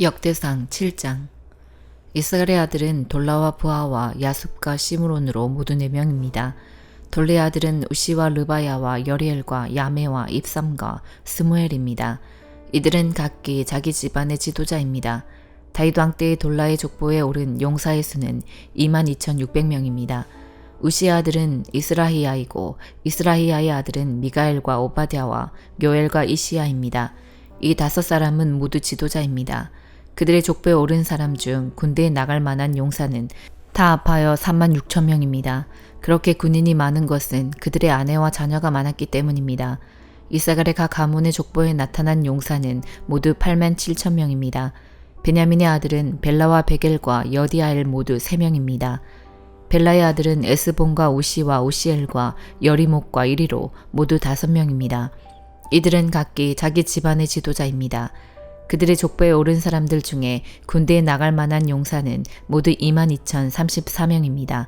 역대상 7장. 이스라엘의 아들은 돌라와 부하와 야숲과 시므론으로 모두 4명입니다. 돌레의 아들은 우시와 르바야와 여리엘과 야메와 입삼과 스무엘입니다. 이들은 각기 자기 집안의 지도자입니다. 다윗 왕 때의 돌라의 족보에 오른 용사의 수는 22,600명입니다. 우시의 아들은 이스라히야이고 이스라히야의 아들은 미가엘과 오바댜와 요엘과 이시야입니다. 이 5사람은 모두 지도자입니다. 그들의 족보에 오른 사람 중 군대에 나갈 만한 용사는 다 합하여 36,000명입니다. 그렇게 군인이 많은 것은 그들의 아내와 자녀가 많았기 때문입니다. 이사갈의 각 가문의 족보에 나타난 용사는 모두 87,000명입니다. 베냐민의 아들은 벨라와 베겔과 여디아엘 모두 3명입니다. 벨라의 아들은 에스본과 우시와 우시엘과 여리목과 이리로 모두 5명입니다. 이들은 각기 자기 집안의 지도자입니다. 그들의 족보에 오른 사람들 중에 군대에 나갈 만한 용사는 모두 22,034명입니다.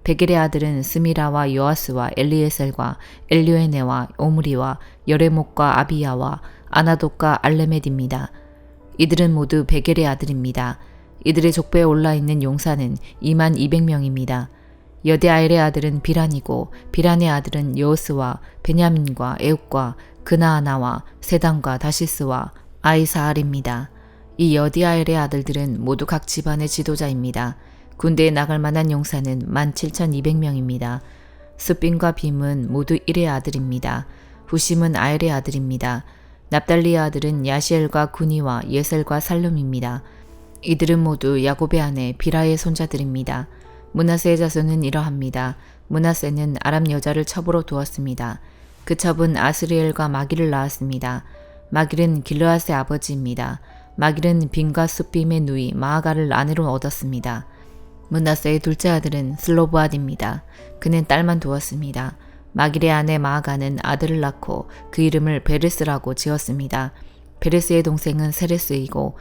베겔의 아들은 스미라와 요아스와 엘리에셀과 엘료에네와 오므리와 여레목과 아비야와 아나돗과 알레멧입니다. 이들은 모두 베겔의 아들입니다. 이들의 족보에 올라있는 용사는 22,000명입니다. 여디아엘의 아들은 비란이고 비란의 아들은 여호스와 베냐민과 에욱과 그나아나와 세단과 다시스와 아이사알입니다. 이 여디아엘의 아들들은 모두 각 집안의 지도자입니다. 군대에 나갈 만한 용사는 17,200명입니다. 숫빈과 빔은 모두 1의 아들입니다. 후심은 아엘의 아들입니다. 납달리의 아들은 야시엘과 구니와 예셀과 살룸입니다. 이들은 모두 야곱의 아내 비라의 손자들입니다. 므낫세의 자손은 이러합니다. 므낫세는 아람 여자를 첩으로 두었습니다. 그 첩은 아스리엘과 마기를 낳았습니다. 마길은 길르앗의 아버지입니다. 마길은 빈과 숫빔의 누이 마아가를 아내로 얻었습니다. 므낫세의 둘째 아들은 슬로브앗입니다. 그는 딸만 두었습니다. 마길의 아내 마아가는 아들을 낳고 그 이름을 베르스라고 지었습니다. 베르스의 동생은 세레스이고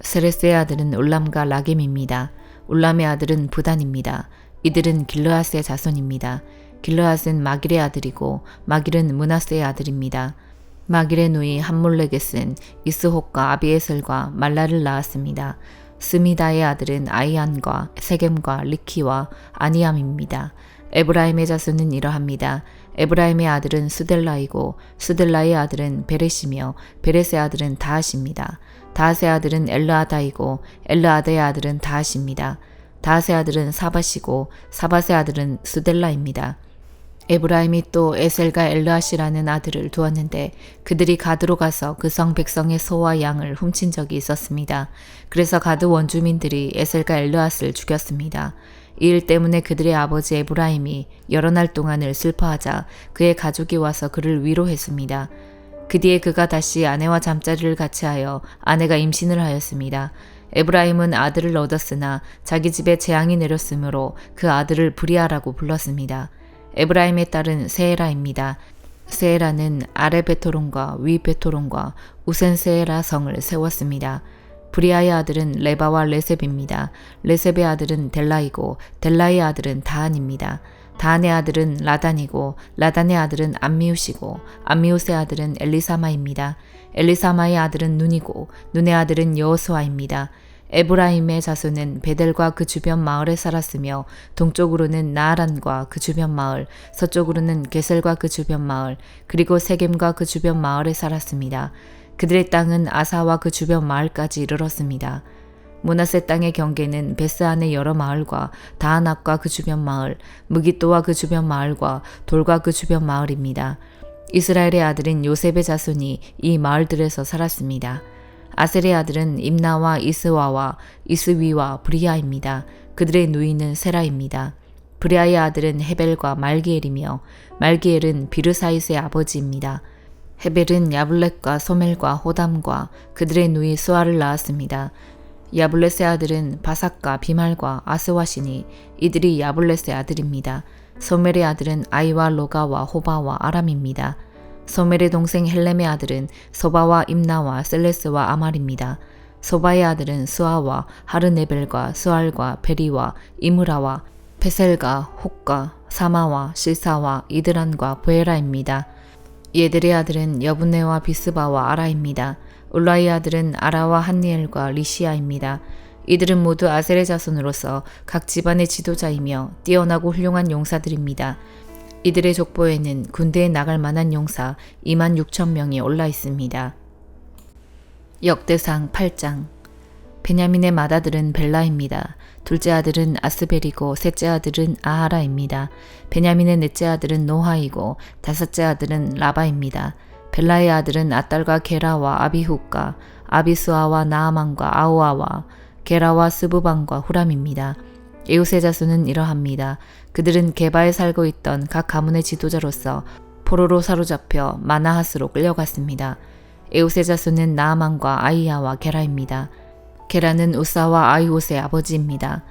세레스의 아들은 울람과 라겜입니다. 울람의 아들은 부단입니다. 이들은 길르앗의 자손입니다. 길르앗은 마길의 아들이고 마길은 므낫세의 아들입니다. 마길의 누이 함몰레겟은 이스홉과 아비에셀과 말라를 낳았습니다. 스미다의 아들은 아이안과 세겜과 리키와 아니암입니다. 에브라임의 자손은 이러합니다. 에브라임의 아들은 수델라이고 수델라의 아들은 베렛이며 베렛의 아들은 다핫입니다. 다핫의 아들은 엘르아다이고 엘르아다의 아들은 다핫입니다. 다핫의 아들은 사밧이고 사밧의 아들은 수델라입니다. 에브라임이 또 에셀과 엘르아시라는 아들을 두었는데 그들이 가드로 가서 그 성 백성의 소와 양을 훔친 적이 있었습니다. 그래서 가드 원주민들이 에셀과 엘르앗을 죽였습니다. 이 일 때문에 그들의 아버지 에브라임이 여러 날 동안을 슬퍼하자 그의 가족이 와서 그를 위로했습니다. 그 뒤에 그가 다시 아내와 잠자리를 같이 하여 아내가 임신을 하였습니다. 에브라임은 아들을 얻었으나 자기 집에 재앙이 내렸으므로 그 아들을 브리아라고 불렀습니다. 에브라임의 딸은 세에라입니다. 세에라는 아래 베토론과 위 베토론과 우센 세에라 성을 세웠습니다. 브리아의 아들은 레바와 레셉입니다. 레셉의 아들은 델라이고 델라의 아들은 다한입니다. 다한의 아들은 라단이고 라단의 아들은 암미웃이고 암미웃의 아들은 엘리사마입니다. 엘리사마의 아들은 눈이고 눈의 아들은 여호수아입니다. 에브라임의 자손은 베델과 그 주변 마을에 살았으며 동쪽으로는 나아란과 그 주변 마을, 서쪽으로는 게셀과 그 주변 마을, 그리고 세겜과 그 주변 마을에 살았습니다. 그들의 땅은 아사와 그 주변 마을까지 이르렀습니다. 므낫세 땅의 경계는 베스안의 여러 마을과 다하낙과 그 주변 마을, 무기또와 그 주변 마을과 돌과 그 주변 마을입니다. 이스라엘의 아들인 요셉의 자손이 이 마을들에서 살았습니다. 아셀의 아들은 임나와 이스와와 이스위와 브리아입니다. 그들의 누이는 세라입니다. 브리아의 아들은 헤벨과 말기엘이며 말기엘은 비르사이스의 아버지입니다. 헤벨은 야블렛과 소멜과 호담과 그들의 누이 수아를 낳았습니다. 야블렛의 아들은 바삭과 비말과 아스와시니 이들이 야블렛의 아들입니다. 소멜의 아들은 아이와 로가와 호바와 아람입니다. 소멜의 동생 헬렘의 아들은 소바와 임나와 셀레스와 아말입니다. 소바의 아들은 수아와 하르네벨과 수알과 베리와 이므라와 페셀과 혹과 사마와 실사와 이드란과 부에라입니다. 얘들의 아들은 여분네와 비스바와 아라입니다. 울라의 아들은 아라와 한니엘과 리시아입니다. 이들은 모두 아셀의 자손으로서 각 집안의 지도자이며 뛰어나고 훌륭한 용사들입니다. 이들의 족보에는 군대에 나갈 만한 용사 26,000명이 올라 있습니다. 역대상 8장. 베냐민의 맏아들은 벨라입니다. 둘째 아들은 아스벨이고 셋째 아들은 아하라입니다. 베냐민의 넷째 아들은 노하이고 다섯째 아들은 라바입니다. 벨라의 아들은 아딸과 게라와 아비훗과 아비수아와 나아만과 아우아와 게라와 스부반과 후람입니다. 에웃의 자손은 이러합니다. 그들은 게바에 살고 있던 각 가문의 지도자로서 포로로 사로잡혀 마나핫으로 끌려갔습니다. 에웃의 자손은 나아만과 아이야와 게라입니다. 게라는 우사와 아이옷의 아버지입니다.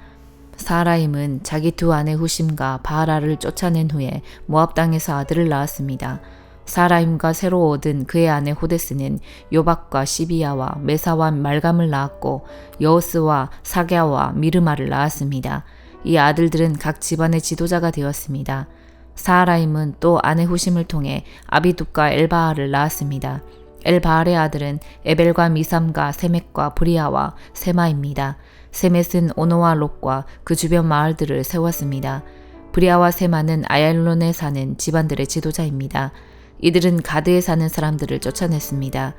사라임은 자기 두 아내 후심과 바하라를 쫓아낸 후에 모압 땅에서 아들을 낳았습니다. 사라임과 새로 얻은 그의 아내 호데스는 요박과 시비야와 메사와 말감을 낳았고 여호스와 사갸와 미르마를 낳았습니다. 이 아들들은 각 집안의 지도자가 되었습니다. 사라임은 또 아내 후심을 통해 아비둡과 엘바알을 낳았습니다. 엘바알의 아들은 에벨과 미삼과 세멧과 브리아와 세마입니다. 세멧은 오노와 롯과 그 주변 마을들을 세웠습니다. 브리아와 세마는 아얄론에 사는 집안들의 지도자입니다. 이들은 가드에 사는 사람들을 쫓아냈습니다.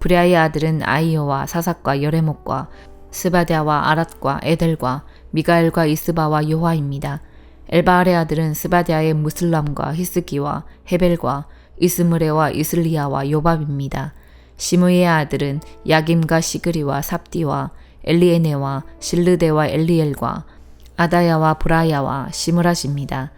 브리아의 아들은 아이오와 사삭과 여레목과 스바디아와 아랏과 에델과 미가엘과 이스바와 요화입니다. 엘바알의 아들은 스바디아의 무슬람과 히스기와 헤벨과 이스므레와 이슬리아와 요밥입니다. 시므이의 아들은 야김과 시그리와 삽디와 엘리에네와 실르데와 엘리엘과 아다야와 브라야와 시므라십니다.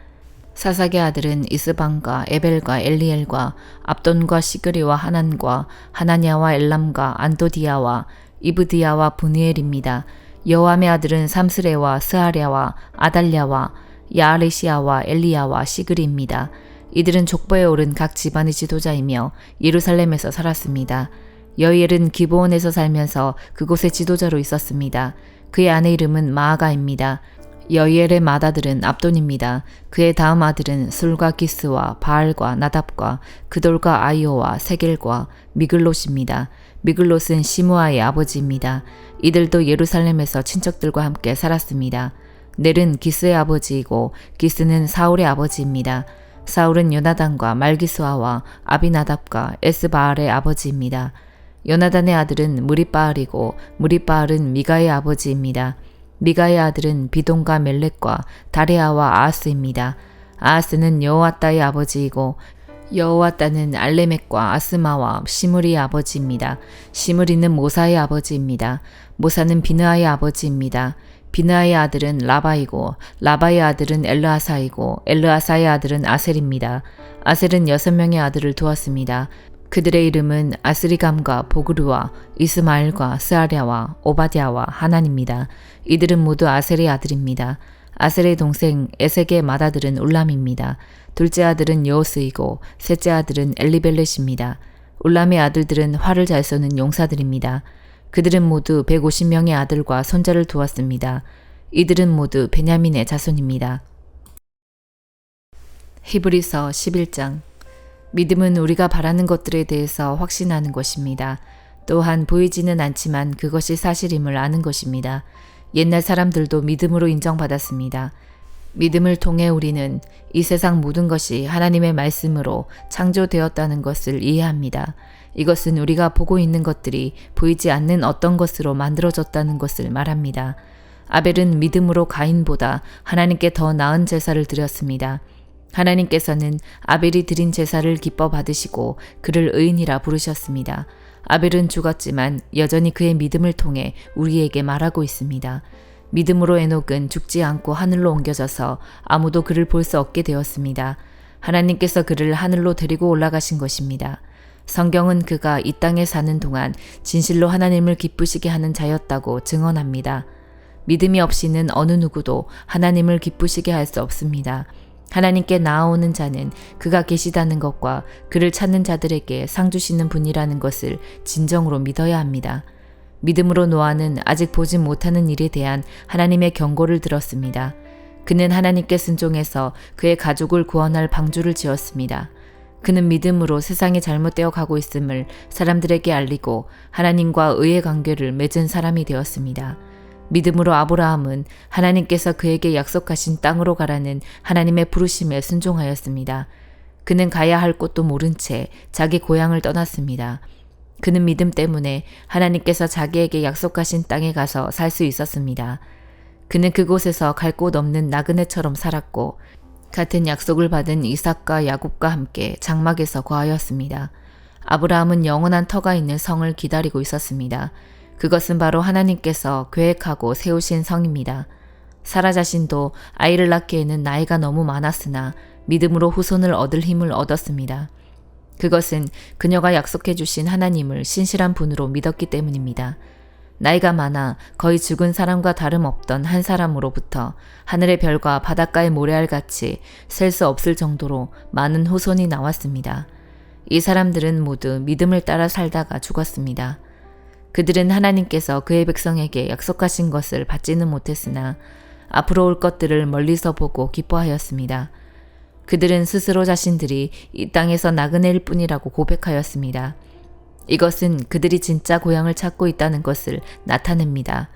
사삭의 아들은 이스방과 에벨과 엘리엘과 압돈과 시그리와 하난과 하나냐와 엘람과 안도디아와 이브디아와 브니엘입니다. 여호암의 아들은 삼스레와 스하랴와 아달랴와 야아레시아와 엘리야와 시그리입니다. 이들은 족보에 오른 각 집안의 지도자이며 예루살렘에서 살았습니다. 여이엘은 기브온에서 살면서 그곳의 지도자로 있었습니다. 그의 아내 이름은 마아가입니다. 여이엘의 맏아들은 압돈입니다. 그의 다음 아들은 술과 기스와 바알과 나답과 그돌과 아이오와 세겔과 미글롯입니다. 미글롯은 시므아의 아버지입니다. 이들도 예루살렘에서 친척들과 함께 살았습니다. 넬은 기스의 아버지이고 기스는 사울의 아버지입니다. 사울은 요나단과 말기수아와 아비나답과 에스바알의 아버지입니다. 요나단의 아들은 무리바알이고 무리바알은 미가의 아버지입니다. 미가의 아들은 비돈과 멜렉과 다레아와 아하스입니다. 아하스는 여호와따의 아버지이고 여호와따는 알레멕과 아스마와 시므리의 아버지입니다. 시므리는 모사의 아버지입니다. 모사는 비느아의 아버지입니다. 비느아의 아들은 라바이고 라바의 아들은 엘르아사이고 엘르아사의 아들은 아셀입니다. 아셀은 6명의 아들을 두었습니다. 그들의 이름은 아스리감과 보그르와 이스마엘과 스아랴와 오바댜와 하난입니다. 이들은 모두 아셀의 아들입니다. 아셀의 동생 에색의 맏아들은 울람입니다. 둘째 아들은 여호스이고 셋째 아들은 엘리벨렛입니다. 울람의 아들들은 활을 잘 쏘는 용사들입니다. 그들은 모두 150명의 아들과 손자를 두었습니다. 이들은 모두 베냐민의 자손입니다. 히브리서 11장. 믿음은 우리가 바라는 것들에 대해서 확신하는 것입니다. 또한 보이지는 않지만 그것이 사실임을 아는 것입니다. 옛날 사람들도 믿음으로 인정받았습니다. 믿음을 통해 우리는 이 세상 모든 것이 하나님의 말씀으로 창조되었다는 것을 이해합니다. 이것은 우리가 보고 있는 것들이 보이지 않는 어떤 것으로 만들어졌다는 것을 말합니다. 아벨은 믿음으로 가인보다 하나님께 더 나은 제사를 드렸습니다. 하나님께서는 아벨이 드린 제사를 기뻐 받으시고 그를 의인이라 부르셨습니다. 아벨은 죽었지만 여전히 그의 믿음을 통해 우리에게 말하고 있습니다. 믿음으로 에녹은 죽지 않고 하늘로 옮겨져서 아무도 그를 볼 수 없게 되었습니다. 하나님께서 그를 하늘로 데리고 올라가신 것입니다. 성경은 그가 이 땅에 사는 동안 진실로 하나님을 기쁘시게 하는 자였다고 증언합니다. 믿음이 없이는 어느 누구도 하나님을 기쁘시게 할 수 없습니다. 하나님께 나아오는 자는 그가 계시다는 것과 그를 찾는 자들에게 상 주시는 분이라는 것을 진정으로 믿어야 합니다. 믿음으로 노아는 아직 보지 못하는 일에 대한 하나님의 경고를 들었습니다. 그는 하나님께 순종해서 그의 가족을 구원할 방주를 지었습니다. 그는 믿음으로 세상이 잘못되어 가고 있음을 사람들에게 알리고 하나님과 의의 관계를 맺은 사람이 되었습니다. 믿음으로 아브라함은 하나님께서 그에게 약속하신 땅으로 가라는 하나님의 부르심에 순종하였습니다. 그는 가야 할 곳도 모른 채 자기 고향을 떠났습니다. 그는 믿음 때문에 하나님께서 자기에게 약속하신 땅에 가서 살 수 있었습니다. 그는 그곳에서 갈 곳 없는 나그네처럼 살았고 같은 약속을 받은 이삭과 야곱과 함께 장막에서 거하였습니다. 아브라함은 영원한 터가 있는 성을 기다리고 있었습니다. 그것은 바로 하나님께서 계획하고 세우신 성입니다. 사라 자신도 아이를 낳기에는 나이가 너무 많았으나 믿음으로 후손을 얻을 힘을 얻었습니다. 그것은 그녀가 약속해 주신 하나님을 신실한 분으로 믿었기 때문입니다. 나이가 많아 거의 죽은 사람과 다름없던 한 사람으로부터 하늘의 별과 바닷가의 모래알같이 셀 수 없을 정도로 많은 후손이 나왔습니다. 이 사람들은 모두 믿음을 따라 살다가 죽었습니다. 그들은 하나님께서 그의 백성에게 약속하신 것을 받지는 못했으나 앞으로 올 것들을 멀리서 보고 기뻐하였습니다. 그들은 스스로 자신들이 이 땅에서 나그네일 뿐이라고 고백하였습니다. 이것은 그들이 진짜 고향을 찾고 있다는 것을 나타냅니다.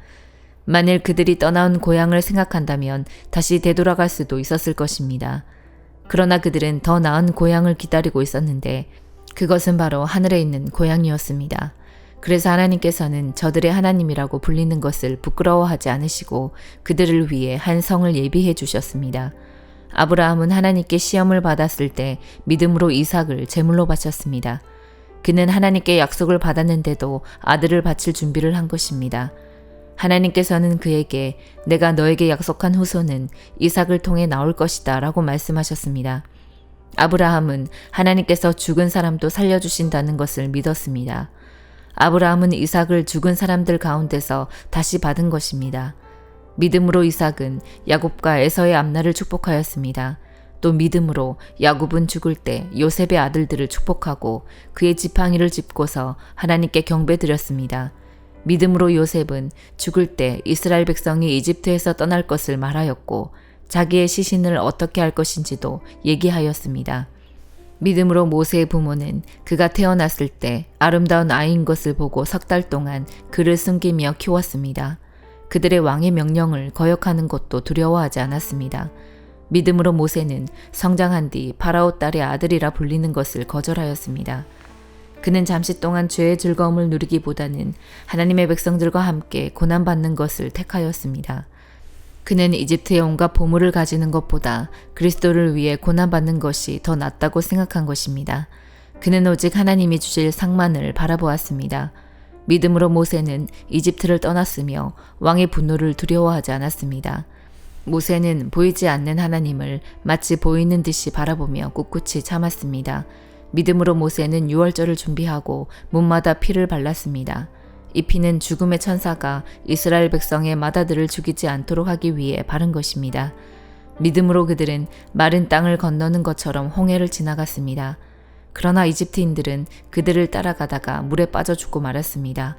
만일 그들이 떠나온 고향을 생각한다면 다시 되돌아갈 수도 있었을 것입니다. 그러나 그들은 더 나은 고향을 기다리고 있었는데 그것은 바로 하늘에 있는 고향이었습니다. 그래서 하나님께서는 저들의 하나님이라고 불리는 것을 부끄러워하지 않으시고 그들을 위해 한 성을 예비해 주셨습니다. 아브라함은 하나님께 시험을 받았을 때 믿음으로 이삭을 제물로 바쳤습니다. 그는 하나님께 약속을 받았는데도 아들을 바칠 준비를 한 것입니다. 하나님께서는 그에게 내가 너에게 약속한 후손은 이삭을 통해 나올 것이다 라고 말씀하셨습니다. 아브라함은 하나님께서 죽은 사람도 살려주신다는 것을 믿었습니다. 아브라함은 이삭을 죽은 사람들 가운데서 다시 받은 것입니다. 믿음으로 이삭은 야곱과 에서의 앞날을 축복하였습니다. 또 믿음으로 야곱은 죽을 때 요셉의 아들들을 축복하고 그의 지팡이를 짚고서 하나님께 경배드렸습니다. 믿음으로 요셉은 죽을 때 이스라엘 백성이 이집트에서 떠날 것을 말하였고 자기의 시신을 어떻게 할 것인지도 얘기하였습니다. 믿음으로 모세의 부모는 그가 태어났을 때 아름다운 아이인 것을 보고 석 달 동안 그를 숨기며 키웠습니다. 그들의 왕의 명령을 거역하는 것도 두려워하지 않았습니다. 믿음으로 모세는 성장한 뒤 파라오 딸의 아들이라 불리는 것을 거절하였습니다. 그는 잠시 동안 죄의 즐거움을 누리기보다는 하나님의 백성들과 함께 고난받는 것을 택하였습니다. 그는 이집트의 온갖 보물을 가지는 것보다 그리스도를 위해 고난받는 것이 더 낫다고 생각한 것입니다. 그는 오직 하나님이 주실 상만을 바라보았습니다. 믿음으로 모세는 이집트를 떠났으며 왕의 분노를 두려워하지 않았습니다. 모세는 보이지 않는 하나님을 마치 보이는 듯이 바라보며 꿋꿋이 참았습니다. 믿음으로 모세는 유월절을 준비하고 문마다 피를 발랐습니다. 이 피는 죽음의 천사가 이스라엘 백성의 맏아들을 죽이지 않도록 하기 위해 바른 것입니다. 믿음으로 그들은 마른 땅을 건너는 것처럼 홍해를 지나갔습니다. 그러나 이집트인들은 그들을 따라가다가 물에 빠져 죽고 말았습니다.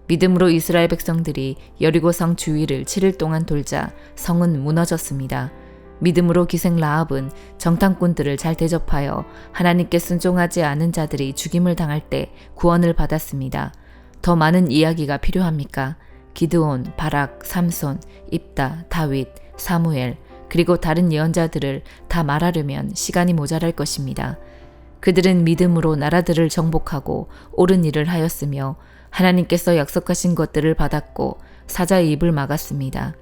믿음으로 이스라엘 백성들이 여리고성 주위를 7일 동안 돌자 성은 무너졌습니다. 믿음으로 기생 라합은 정탐꾼들을 잘 대접하여 하나님께 순종하지 않은 자들이 죽임을 당할 때 구원을 받았습니다. 더 많은 이야기가 필요합니까? 기드온, 바락, 삼손, 입다, 다윗, 사무엘, 그리고 다른 예언자들을 다 말하려면 시간이 모자랄 것입니다. 그들은 믿음으로 나라들을 정복하고 옳은 일을 하였으며 하나님께서 약속하신 것들을 받았고 사자의 입을 막았습니다.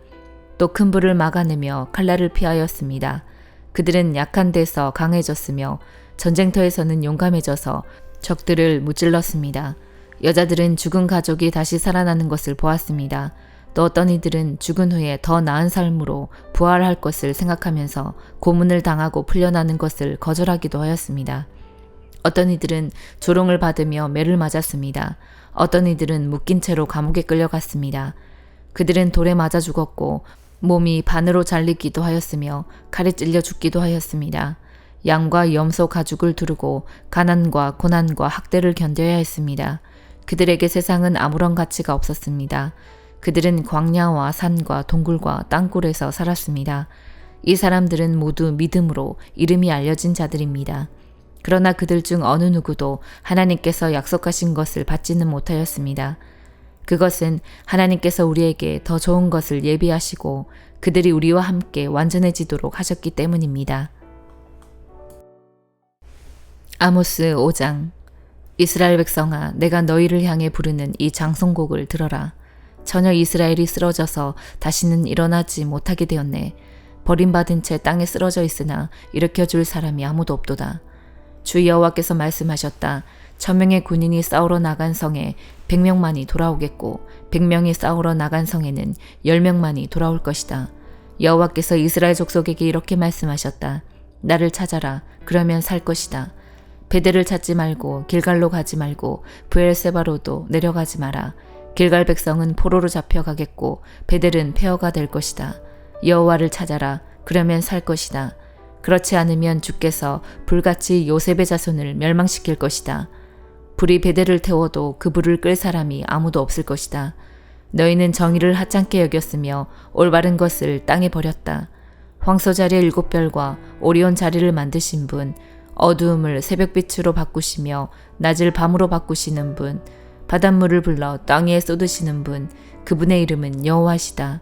또 큰 불을 막아내며 칼날을 피하였습니다. 그들은 약한 데서 강해졌으며 전쟁터에서는 용감해져서 적들을 무찔렀습니다. 여자들은 죽은 가족이 다시 살아나는 것을 보았습니다. 또 어떤 이들은 죽은 후에 더 나은 삶으로 부활할 것을 생각하면서 고문을 당하고 풀려나는 것을 거절하기도 하였습니다. 어떤 이들은 조롱을 받으며 매를 맞았습니다. 어떤 이들은 묶인 채로 감옥에 끌려갔습니다. 그들은 돌에 맞아 죽었고 몸이 반으로 잘리기도 하였으며 칼에 찔려 죽기도 하였습니다. 양과 염소 가죽을 두르고 가난과 고난과 학대를 견뎌야 했습니다. 그들에게 세상은 아무런 가치가 없었습니다. 그들은 광야와 산과 동굴과 땅굴에서 살았습니다. 이 사람들은 모두 믿음으로 이름이 알려진 자들입니다. 그러나 그들 중 어느 누구도 하나님께서 약속하신 것을 받지는 못하였습니다. 그것은 하나님께서 우리에게 더 좋은 것을 예비하시고 그들이 우리와 함께 완전해지도록 하셨기 때문입니다. 아모스 5장. 이스라엘 백성아, 내가 너희를 향해 부르는 이 장송곡을 들어라. 전혀 이스라엘이 쓰러져서 다시는 일어나지 못하게 되었네. 버림받은 채 땅에 쓰러져 있으나 일으켜줄 사람이 아무도 없도다. 주 여호와께서 말씀하셨다. 1000명의 군인이 싸우러 나간 성에 100명만이 돌아오겠고 100명이 싸우러 나간 성에는 10명만이 돌아올 것이다. 여호와께서 이스라엘 족속에게 이렇게 말씀하셨다. 나를 찾아라. 그러면 살 것이다. 베델을 찾지 말고 길갈로 가지 말고 브엘세바로도 내려가지 마라. 길갈 백성은 포로로 잡혀가겠고 베델은 폐허가 될 것이다. 여호와를 찾아라. 그러면 살 것이다. 그렇지 않으면 주께서 불같이 요셉의 자손을 멸망시킬 것이다. 불이 베델을 태워도 그 불을 끌 사람이 아무도 없을 것이다. 너희는 정의를 하찮게 여겼으며 올바른 것을 땅에 버렸다. 황소 자리에 7별과 오리온 자리를 만드신 분, 어두움을 새벽빛으로 바꾸시며 낮을 밤으로 바꾸시는 분, 바닷물을 불러 땅 위에 쏟으시는 분, 그분의 이름은 여호와시다.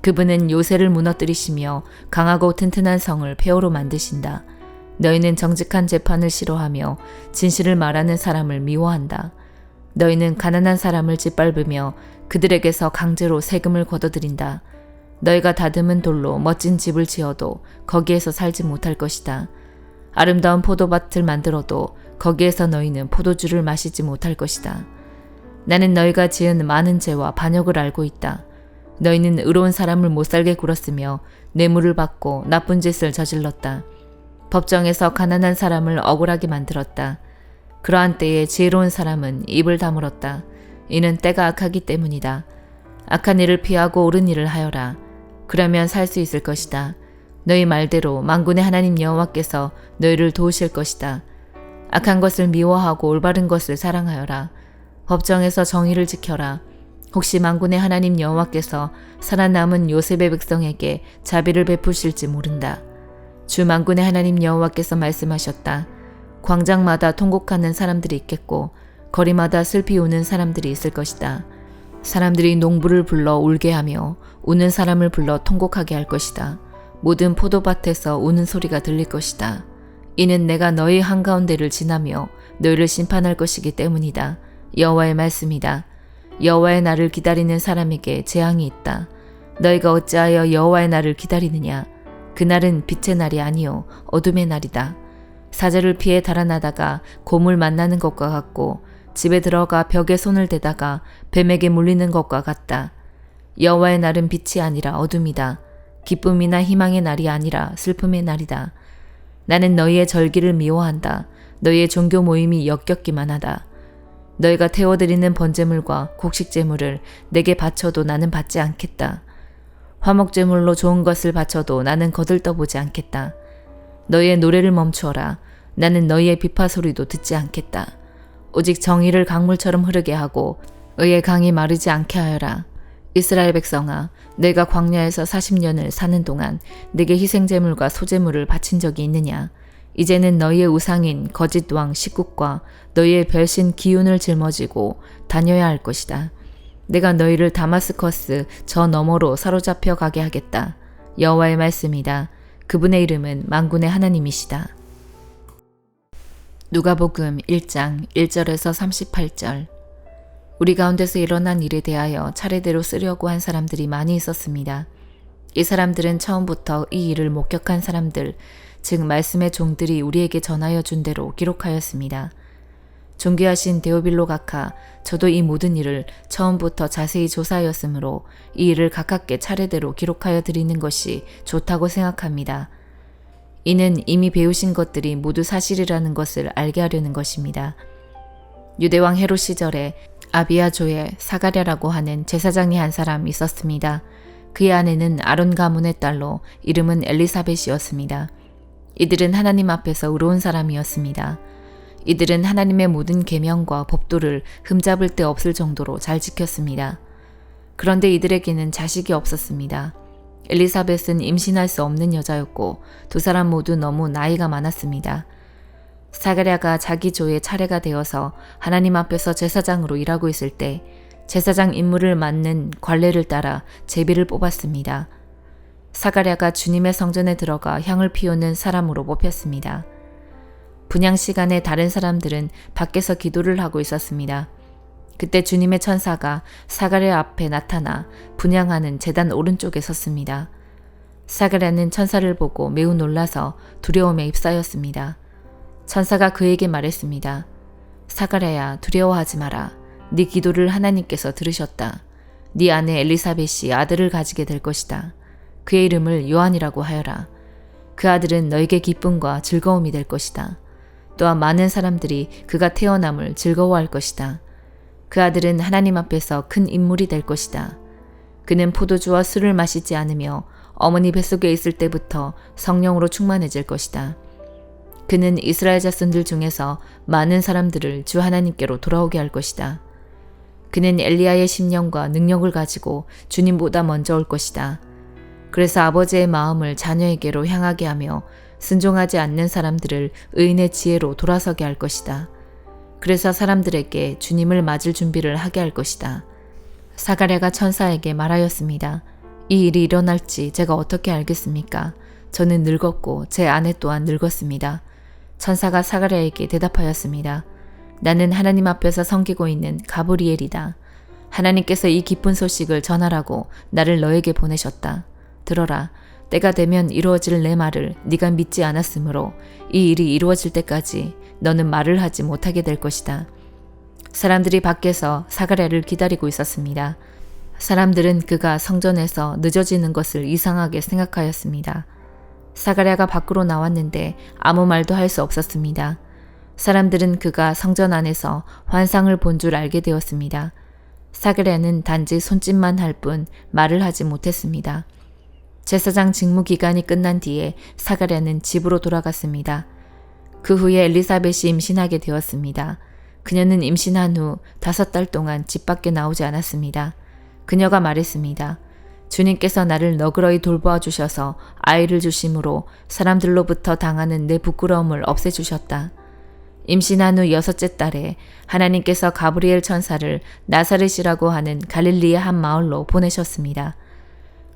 그분은 요새를 무너뜨리시며 강하고 튼튼한 성을 폐허로 만드신다. 너희는 정직한 재판을 싫어하며 진실을 말하는 사람을 미워한다. 너희는 가난한 사람을 짓밟으며 그들에게서 강제로 세금을 걷어들인다. 너희가 다듬은 돌로 멋진 집을 지어도 거기에서 살지 못할 것이다. 아름다운 포도밭을 만들어도 거기에서 너희는 포도주를 마시지 못할 것이다. 나는 너희가 지은 많은 죄와 반역을 알고 있다. 너희는 의로운 사람을 못살게 굴었으며 뇌물을 받고 나쁜 짓을 저질렀다. 법정에서 가난한 사람을 억울하게 만들었다. 그러한 때에 지혜로운 사람은 입을 다물었다. 이는 때가 악하기 때문이다. 악한 일을 피하고 옳은 일을 하여라. 그러면 살 수 있을 것이다. 너희 말대로 만군의 하나님 여호와께서 너희를 도우실 것이다. 악한 것을 미워하고 올바른 것을 사랑하여라. 법정에서 정의를 지켜라. 혹시 만군의 하나님 여호와께서 살아남은 요셉의 백성에게 자비를 베푸실지 모른다. 주 만군의 하나님 여호와께서 말씀하셨다. 광장마다 통곡하는 사람들이 있겠고 거리마다 슬피 우는 사람들이 있을 것이다. 사람들이 농부를 불러 울게 하며 우는 사람을 불러 통곡하게 할 것이다. 모든 포도밭에서 우는 소리가 들릴 것이다. 이는 내가 너희 한가운데를 지나며 너희를 심판할 것이기 때문이다. 여호와의 말씀이다. 여호와의 날을 기다리는 사람에게 재앙이 있다. 너희가 어찌하여 여호와의 날을 기다리느냐? 그날은 빛의 날이 아니요 어둠의 날이다. 사자를 피해 달아나다가 곰을 만나는 것과 같고 집에 들어가 벽에 손을 대다가 뱀에게 물리는 것과 같다. 여호와의 날은 빛이 아니라 어둠이다. 기쁨이나 희망의 날이 아니라 슬픔의 날이다. 나는 너희의 절기를 미워한다. 너희의 종교 모임이 역겹기만 하다. 너희가 태워드리는 번제물과 곡식제물을 내게 바쳐도 나는 받지 않겠다. 화목제물로 좋은 것을 바쳐도 나는 거들떠보지 않겠다. 너희의 노래를 멈추어라. 나는 너희의 비파 소리도 듣지 않겠다. 오직 정의를 강물처럼 흐르게 하고 의의 강이 마르지 않게 하여라. 이스라엘 백성아, 내가 광야에서 40년을 사는 동안 내게 희생제물과 소제물을 바친 적이 있느냐? 이제는 너희의 우상인 거짓 왕 식국과 너희의 별신 기운을 짊어지고 다녀야 할 것이다. 내가 너희를 다마스커스 저 너머로 사로잡혀 가게 하겠다. 여호와의 말씀이다. 그분의 이름은 만군의 하나님이시다. 누가복음 1장 1절에서 38절. 우리 가운데서 일어난 일에 대하여 차례대로 쓰려고 한 사람들이 많이 있었습니다. 이 사람들은 처음부터 이 일을 목격한 사람들, 즉 말씀의 종들이 우리에게 전하여 준 대로 기록하였습니다. 존귀하신 데오빌로 각하, 저도 이 모든 일을 처음부터 자세히 조사하였으므로 이 일을 가깝게 차례대로 기록하여 드리는 것이 좋다고 생각합니다. 이는 이미 배우신 것들이 모두 사실이라는 것을 알게 하려는 것입니다. 유대왕 헤롯 시절에 아비아조의 사가랴라고 하는 제사장이 한 사람 있었습니다. 그의 아내는 아론 가문의 딸로 이름은 엘리사벳이었습니다. 이들은 하나님 앞에서 의로운 사람이었습니다. 이들은 하나님의 모든 계명과 법도를 흠잡을 데 없을 정도로 잘 지켰습니다. 그런데 이들에게는 자식이 없었습니다. 엘리사벳은 임신할 수 없는 여자였고 두 사람 모두 너무 나이가 많았습니다. 사가랴가 자기 조의 차례가 되어서 하나님 앞에서 제사장으로 일하고 있을 때 제사장 임무를 맡는 관례를 따라 제비를 뽑았습니다. 사가랴가 주님의 성전에 들어가 향을 피우는 사람으로 뽑혔습니다. 분향 시간에 다른 사람들은 밖에서 기도를 하고 있었습니다. 그때 주님의 천사가 사가랴 앞에 나타나 분향하는 제단 오른쪽에 섰습니다. 사가랴는 천사를 보고 매우 놀라서 두려움에 휩싸였습니다. 천사가 그에게 말했습니다. 사가랴야, 두려워하지 마라. 네 기도를 하나님께서 들으셨다. 네 아내 엘리사벳이 아들을 가지게 될 것이다. 그의 이름을 요한이라고 하여라. 그 아들은 너에게 기쁨과 즐거움이 될 것이다. 또한 많은 사람들이 그가 태어남을 즐거워할 것이다. 그 아들은 하나님 앞에서 큰 인물이 될 것이다. 그는 포도주와 술을 마시지 않으며 어머니 뱃속에 있을 때부터 성령으로 충만해질 것이다. 그는 이스라엘 자손들 중에서 많은 사람들을 주 하나님께로 돌아오게 할 것이다. 그는 엘리야의 심령과 능력을 가지고 주님보다 먼저 올 것이다. 그래서 아버지의 마음을 자녀에게로 향하게 하며 순종하지 않는 사람들을 의인의 지혜로 돌아서게 할 것이다. 그래서 사람들에게 주님을 맞을 준비를 하게 할 것이다. 사가랴가 천사에게 말하였습니다. 이 일이 일어날지 제가 어떻게 알겠습니까? 저는 늙었고 제 아내 또한 늙었습니다. 천사가 사가랴에게 대답하였습니다. 나는 하나님 앞에서 섬기고 있는 가브리엘이다. 하나님께서 이 기쁜 소식을 전하라고 나를 너에게 보내셨다. 들어라. 때가 되면 이루어질 내 말을 네가 믿지 않았으므로 이 일이 이루어질 때까지 너는 말을 하지 못하게 될 것이다. 사람들이 밖에서 사가랴를 기다리고 있었습니다. 사람들은 그가 성전에서 늦어지는 것을 이상하게 생각하였습니다. 사가랴가 밖으로 나왔는데 아무 말도 할 수 없었습니다. 사람들은 그가 성전 안에서 환상을 본 줄 알게 되었습니다. 사가랴는 단지 손짓만 할 뿐 말을 하지 못했습니다. 제사장 직무 기간이 끝난 뒤에 사가랴는 집으로 돌아갔습니다. 그 후에 엘리사벳이 임신하게 되었습니다. 그녀는 임신한 후 5달 동안 집 밖에 나오지 않았습니다. 그녀가 말했습니다. 주님께서 나를 너그러이 돌보아 주셔서 아이를 주심으로 사람들로부터 당하는 내 부끄러움을 없애주셨다. 임신한 후 6째 달에 하나님께서 가브리엘 천사를 나사렛이라고 하는 갈릴리의 한 마을로 보내셨습니다.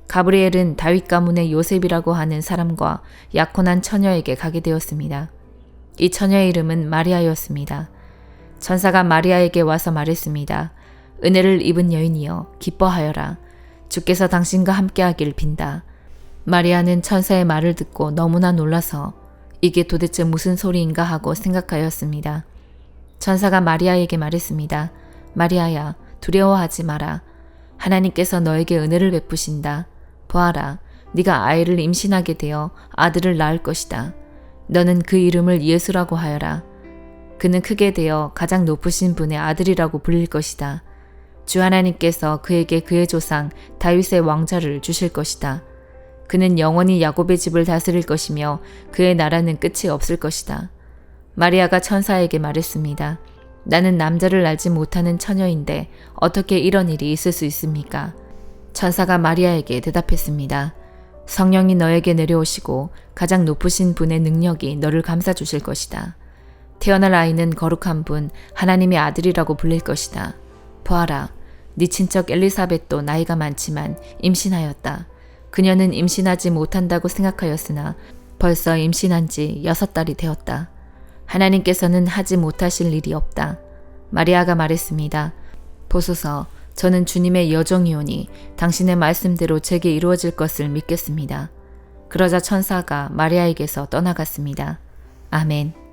가브리엘은 다윗 가문의 요셉이라고 하는 사람과 약혼한 처녀에게 가게 되었습니다. 이 처녀의 이름은 마리아였습니다. 천사가 마리아에게 와서 말했습니다. 은혜를 입은 여인이여 기뻐하여라. 주께서 당신과 함께하길 빈다. 마리아는 천사의 말을 듣고 너무나 놀라서 이게 도대체 무슨 소리인가 하고 생각하였습니다. 천사가 마리아에게 말했습니다. 마리아야, 두려워하지 마라. 하나님께서 너에게 은혜를 베푸신다. 보아라, 네가 아이를 임신하게 되어 아들을 낳을 것이다. 너는 그 이름을 예수라고 하여라. 그는 크게 되어 가장 높으신 분의 아들이라고 불릴 것이다. 주 하나님께서 그에게 그의 조상 다윗의 왕좌를 주실 것이다. 그는 영원히 야곱의 집을 다스릴 것이며 그의 나라는 끝이 없을 것이다. 마리아가 천사에게 말했습니다. 나는 남자를 알지 못하는 처녀인데 어떻게 이런 일이 있을 수 있습니까? 천사가 마리아에게 대답했습니다. 성령이 너에게 내려오시고 가장 높으신 분의 능력이 너를 감싸주실 것이다. 태어날 아이는 거룩한 분, 하나님의 아들이라고 불릴 것이다. 보아라, 네 친척 엘리사벳도 나이가 많지만 임신하였다. 그녀는 임신하지 못한다고 생각하였으나 벌써 임신한 지 6달이 되었다. 하나님께서는 하지 못하실 일이 없다. 마리아가 말했습니다. 보소서, 저는 주님의 여종이오니 당신의 말씀대로 제게 이루어질 것을 믿겠습니다. 그러자 천사가 마리아에게서 떠나갔습니다. 아멘.